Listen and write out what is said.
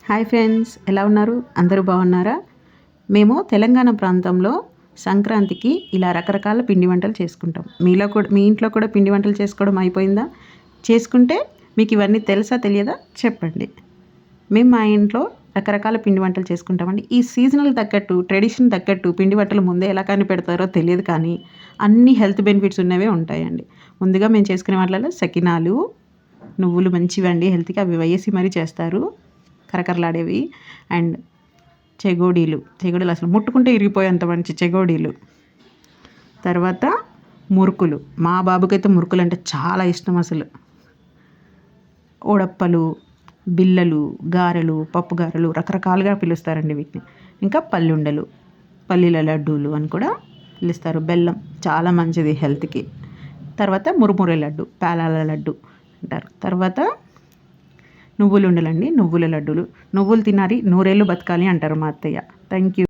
Hi friends, ఎలా ఉన్నారు? అందరూ బాగున్నారా? మేము తెలంగాణ ప్రాంతంలో సంక్రాంతికి ఇలా రకరకాల పిండి వంటలు చేసుకుంటాం. మీ ఇంట్లో కూడా పిండి వంటలు చేసుకోవడం అయిపోయిందా? చేసుకుంటే మీకు ఇవన్నీ తెలుసా తెలియదా చెప్పండి. మేము మా ఇంట్లో రకరకాల పిండి వంటలు చేసుకుంటామండి. ఈ సీజనల్ తగ్గట్టు, ట్రెడిషన్ తగ్గట్టు పిండి వంటలు ముందే ఎలా కనిపెడతారో తెలియదు, కానీ అన్ని హెల్త్ బెనిఫిట్స్ ఉన్నవే ఉంటాయండి. ముందుగా మేము చేసుకునే వాటిలో సకినాలు, నువ్వులు మంచివండి హెల్త్కి, అవి వేసి మరీ చేస్తారు, కరకరలాడేవి. అండ్ చెగోడీలు అసలు ముట్టుకుంటే ఇరిగిపోయేంత మంచి చెగోడీలు. తర్వాత మురుకులు, మా బాబుకైతే మురుకులు అంటే చాలా ఇష్టం అసలు. ఓడప్పలు, బిల్లలు, గారెలు, పప్పు గారెలు రకరకాలుగా పిలుస్తారండి వీటిని. ఇంకా పల్లుండలు, పల్లీల లడ్డూలు అని కూడా పిలుస్తారు. బెల్లం చాలా మంచిది హెల్త్కి. తర్వాత మురుమురే లడ్డు, పేలాల లడ్డు అంటారు. తర్వాత నువ్వులు ఉండలండి, నువ్వుల లడ్డూలు. నువ్వులు తినాలి, నూరేళ్ళు బతకాలి అంటారు మా అత్తయ్య. Thank you.